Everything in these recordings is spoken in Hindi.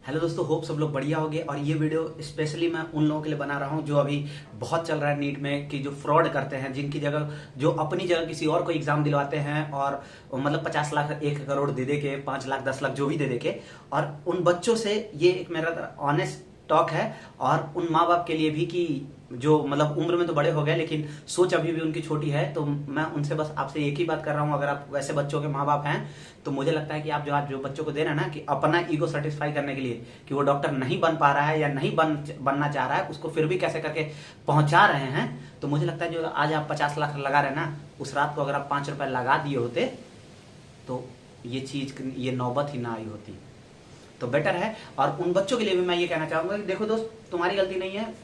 हेलो दोस्तों, होप सब लोग बढ़िया होंगे। और ये वीडियो स्पेशली मैं उन लोगों के लिए बना रहा हूँ जो अभी बहुत चल रहा है नीट में, कि जो फ्रॉड करते हैं, जिनकी जगह जो अपनी जगह किसी और को एग्जाम दिलवाते हैं और मतलब 50 लाख 1 करोड़ दे दे के 5 लाख 10 लाख जो भी दे दे के, और उन बच्चों से ये एक मेरा ऑनेस्ट टॉक है। और उन माँ बाप के लिए भी कि जो मतलब उम्र में तो बड़े हो गए लेकिन सोच अभी भी उनकी छोटी है, तो मैं उनसे बस आपसे एक ही बात कर रहा हूँ। अगर आप वैसे बच्चों के माँ बाप हैं तो मुझे लगता है कि आप जो आज जो बच्चों को दे रहे हैं ना, कि अपना ईगो सेटिस्फाई करने के लिए कि वो डॉक्टर नहीं बन पा रहा है या नहीं बनना चाह रहा है, उसको फिर भी कैसे करके पहुंचा रहे हैं। तो मुझे लगता है जो आज आप 50 लाख लगा रहे हैं ना, उस रात को अगर आप 5 रुपए लगा दिए होते तो ये चीज, ये नौबत ही ना आई होती। तो बेटर है। और उन बच्चों के लिए भी मैं ये कहना चाहूंगा कि देखो दोस्त, तुम्हारी गलती नहीं है।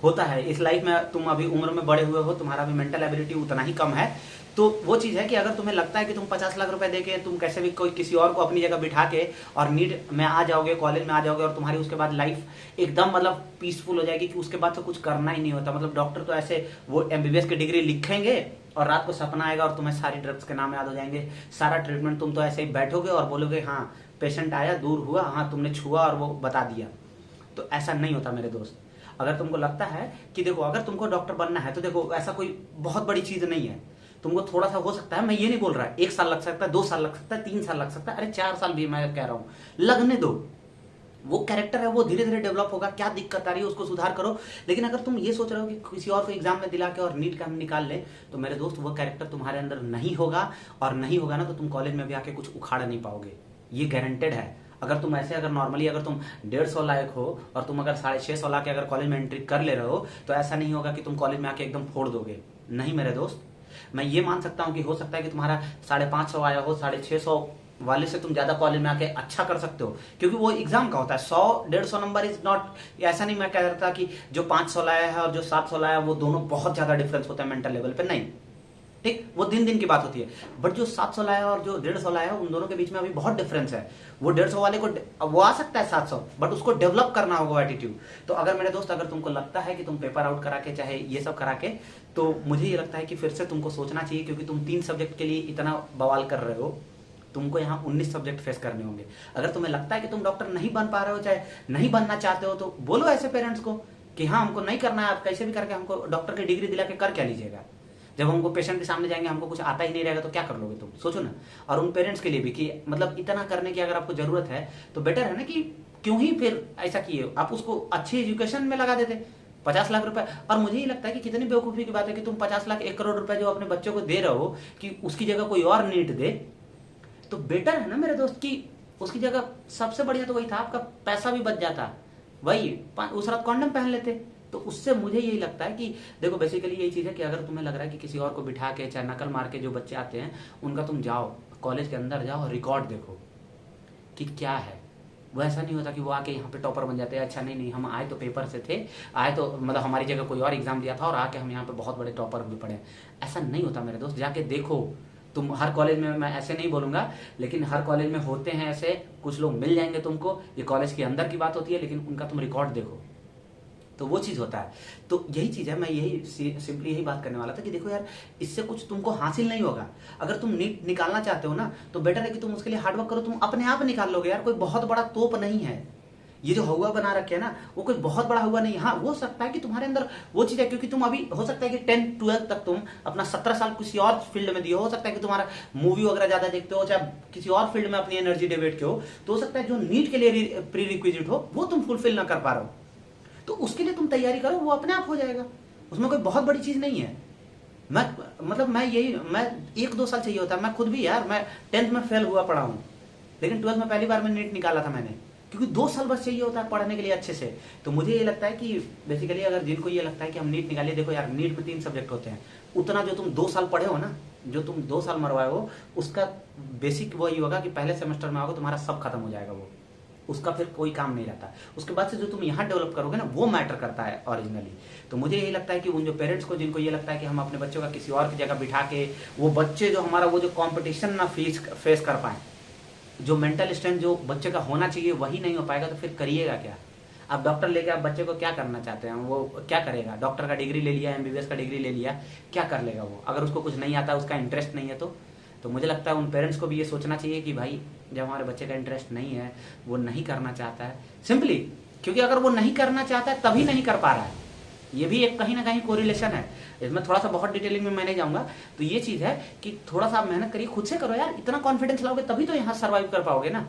होता है इस लाइफ में, तुम अभी उम्र में बड़े हुए हो, तुम्हारा भी मेंटल एबिलिटी उतना ही कम है। तो वो चीज है कि अगर तुम्हें लगता है कि तुम 50 लाख रुपए देके तुम कैसे भी कोई किसी और को अपनी जगह बिठा के और नीट में आ जाओगे, कॉलेज में आ जाओगे, और तुम्हारी उसके बाद लाइफ एकदम मतलब पीसफुल हो जाएगी कि उसके बाद तो कुछ करना ही नहीं होता। मतलब डॉक्टर तो ऐसे वो एमबीबीएस की डिग्री लिखेंगे और रात को सपना आएगा और तुम्हें सारी ड्रग्स के नाम याद हो जाएंगे, सारा ट्रीटमेंट तुम तो ऐसे ही बैठोगे और बोलोगे हाँ पेशेंट आया, दूर हुआ, हाँ तुमने छुआ और वो बता दिया। तो ऐसा नहीं होता मेरे दोस्त। अगर तुमको लगता है कि देखो, अगर तुमको डॉक्टर बनना है तो देखो ऐसा कोई बहुत बड़ी चीज नहीं है। तुमको थोड़ा सा हो सकता है, मैं ये नहीं बोल रहा 1 साल लग सकता है, 2 साल लग सकता है, 3 साल लग सकता है, अरे 4 साल भी मैं कह रहा हूं लगने दो। वो कैरेक्टर है, वो धीरे धीरे डेवलप होगा। क्या दिक्कत आ रही है उसको सुधार करो। लेकिन अगर तुम ये सोच रहे हो कि किसी और को एग्जाम में दिला के और नीट का हम निकाल ले, तो मेरे दोस्त वो कैरेक्टर तुम्हारे अंदर नहीं होगा। और नहीं होगा ना तो तुम कॉलेज में भी आके कुछ उखाड़ नहीं पाओगे, ये गारंटेड है। अगर तुम ऐसे, अगर नॉर्मली अगर तुम 150 लायक हो और तुम अगर 650 ला के अगर कॉलेज में एंट्री कर ले रहे हो, तो ऐसा नहीं होगा कि तुम कॉलेज में आके एकदम फोड़ दोगे। नहीं मेरे दोस्त, मैं ये मान सकता हूँ कि हो सकता है कि तुम्हारा 550 आया हो, 650 वाले से तुम ज्यादा कॉलेज में आके अच्छा कर सकते हो, क्योंकि वो एग्जाम का होता है। 100-150 नंबर इज नॉट, ऐसा नहीं मैं कह रहा था कि जो 500 लाया है और जो 700 लाया वो दोनों बहुत ज्यादा डिफरेंस होता है मेंटल लेवल पे, नहीं। ठीक, वो दिन दिन की बात होती है। बट जो 700 लाया और जो 150 लाया है, उन दोनों के बीच में अभी बहुत डिफरेंस है। वो 150 वाले को वो आ सकता है 700, बट उसको डेवलप करना होगा एटीट्यूड। तो अगर मेरे दोस्त, अगर तुमको लगता है कि तुम पेपर आउट करा के चाहे ये सब करा के, तो मुझे ये लगता है कि फिर से तुमको सोचना चाहिए, क्योंकि तुम 3 सब्जेक्ट के लिए इतना बवाल कर रहे हो, तुमको यहाँ 19 सब्जेक्ट फेस करने होंगे। अगर तुम्हें लगता है कि तुम डॉक्टर नहीं बन पा रहे हो, चाहे नहीं बनना चाहते हो, तो बोलो ऐसे पेरेंट्स को कि हाँ हमको नहीं करना है, आप कैसे भी करके हमको डॉक्टर की डिग्री दिला के कर क्या लीजिएगा। जब हमको पेशेंट के सामने जाएंगे हमको कुछ आता ही नहीं रहेगा तो क्या कर लोगे तुम, सोचो ना। और उन पेरेंट्स के लिए भी कि मतलब इतना करने की अगर आपको जरूरत है तो बेटर है ना कि क्यों ही फिर ऐसा किए, आप उसको अच्छी एजुकेशन में लगा देते 50 लाख रुपए। और मुझे ये लगता है कि कितनी बेवकूफी की बात है कि तुम 50 लाख 1 करोड़ रुपए जो अपने बच्चों को दे रहे हो, कि उसकी जगह कोई और नीट दे, तो बेटर है ना मेरे दोस्त कि उसकी जगह सबसे बढ़िया तो वही था, आपका पैसा भी बच जाता, वही उस रात कॉन्डम पहन लेते। तो उससे मुझे यही लगता है कि देखो बेसिकली यही चीज है कि अगर तुम्हें लग रहा है कि किसी और को बिठा के चाहे नकल मार के जो बच्चे आते हैं उनका, तुम जाओ कॉलेज के अंदर जाओ, रिकॉर्ड देखो कि क्या है। वो ऐसा नहीं होता कि वो आके यहाँ पे टॉपर बन जाते हैं। अच्छा नहीं नहीं, हम आए तो पेपर से थे, आए तो मतलब हमारी जगह कोई और एग्जाम दिया था और आके हम यहाँ पे बहुत बड़े टॉपर भी पड़े। ऐसा नहीं होता मेरे दोस्त, जाके देखो तुम। हर कॉलेज में, मैं ऐसे नहीं बोलूंगा, लेकिन हर कॉलेज में होते हैं ऐसे कुछ लोग, मिल जाएंगे तुमको। ये कॉलेज के अंदर की बात होती है, लेकिन उनका तुम रिकॉर्ड देखो तो वो चीज होता है। तो यही चीज है, मैं यही सिंपली यही बात करने वाला था कि देखो यार, इससे कुछ तुमको हासिल नहीं होगा। अगर तुम नीट निकालना चाहते हो ना, तो बेटर है कि तुम उसके लिए हार्डवर्क करो, तुम अपने आप निकाल लोगे यार। कोई बहुत बड़ा तोप नहीं है ये जो हुआ बना रखे है ना, वो कोई बहुत बड़ा हुआ नहीं है। हाँ हो सकता है कि तुम्हारे अंदर वो चीज है, क्योंकि तुम अभी हो सकता है कि 10-12 तक तुम अपना 17 साल किसी और फील्ड में दिए हो सकता है कि तुम्हारा मूवी वगैरह ज्यादा देखते हो, चाहे किसी और फील्ड में अपनी एनर्जी डिवेट के हो, तो हो सकता है जो नीट के लिए प्री रिक्विजिट हो वो तुम फुलफिल ना कर पा रहे हो। तो उसके लिए तुम तैयारी करो, वो अपने आप हो जाएगा। उसमें कोई बहुत बड़ी चीज नहीं है। मैं मतलब मैं यही, मैं 1-2 साल चाहिए होता है। मैं खुद भी यार, मैं 10th में फेल हुआ पड़ा हूँ, लेकिन 12th में पहली बार मैं नीट निकाला था मैंने, क्योंकि 2 साल बस चाहिए होता है पढ़ने के लिए अच्छे से। तो मुझे ये लगता है कि बेसिकली अगर जिनको ये लगता है कि हम नीट निकालिए, देखो यार नीट में 3 सब्जेक्ट होते हैं, उतना जो तुम 2 साल पढ़े हो ना, जो तुम 2 साल मरवाए हो, उसका बेसिक वही होगा कि पहले सेमेस्टर में आओगे तुम्हारा सब खत्म हो जाएगा, वो उसका फिर कोई काम नहीं रहता। उसके बाद से जो तुम यहाँ डेवलप करोगे ना, वो मैटर करता है ओरिजिनली। तो मुझे यही लगता है कि उन जो पेरेंट्स को, जिनको ये लगता है कि हम अपने बच्चों का किसी और की जगह बिठा के, वो बच्चे जो हमारा वो जो कंपटीशन ना फेस कर पाए, जो मेंटल स्ट्रेंथ जो बच्चे का होना चाहिए वही नहीं हो पाएगा, तो फिर करिएगा क्या। आप डॉक्टर लेके आप बच्चे को क्या करना चाहते हैं, वो क्या करेगा। डॉक्टर का डिग्री ले लिया, एमबीबीएस का डिग्री ले लिया, क्या कर लेगा वो, अगर उसको कुछ नहीं आता, उसका इंटरेस्ट नहीं है तो मुझे लगता है उन पेरेंट्स को भी ये सोचना चाहिए कि भाई जब हमारे बच्चे का इंटरेस्ट नहीं है, वो नहीं करना चाहता है सिंपली, क्योंकि अगर वो नहीं करना चाहता है तभी नहीं कर पा रहा है। ये भी एक कहीं ना कहीं कोरिलेशन है। इसमें थोड़ा सा बहुत डिटेलिंग में मैं नहीं जाऊंगा। तो ये चीज है कि थोड़ा सा आप मेहनत करिए, खुद से करो यार, इतना कॉन्फिडेंस लाओगे तभी तो यहाँ सर्वाइव कर पाओगे ना।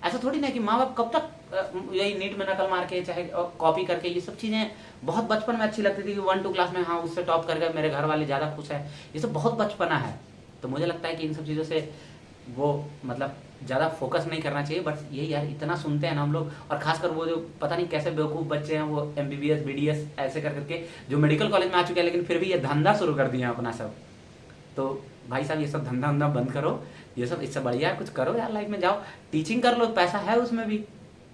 ऐसा थोड़ी ना कि माँ बाप कब तक यही नीट में नकल मार के चाहे कॉपी करके, ये सब चीजें बहुत बचपन में अच्छी लगती थी कि 1-2 क्लास में हाँ उससे टॉप कर गए, मेरे घर वाले ज्यादा खुश है, ये सब बहुत बचपना है। तो मुझे लगता है कि इन सब चीजों से वो मतलब ज्यादा फोकस नहीं करना चाहिए। बट यही यार, इतना सुनते हैं ना हम लोग, और खासकर वो जो पता नहीं कैसे बेवकूफ बच्चे हैं, वो MBBS BDS ऐसे कर करके जो मेडिकल कॉलेज में आ चुके हैं, लेकिन फिर भी ये धंधा शुरू कर दिया अपना सब। तो भाई साहब ये सब धंधा बंद करो, ये सब इससे बढ़िया कुछ करो यार, लाइफ में जाओ, टीचिंग कर लो, पैसा है उसमें भी।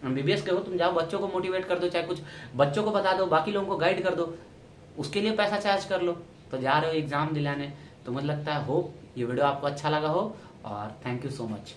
MBBS के हो तुम, जाओ बच्चों को मोटिवेट कर दो, चाहे कुछ बच्चों को बता दो, बाकी लोगों को गाइड कर दो, उसके लिए पैसा चार्ज कर लो। तो जा रहे हो एग्जाम दिलाने, तो मुझे लगता है होप ये वीडियो आपको अच्छा लगा हो, और थैंक यू सो मच।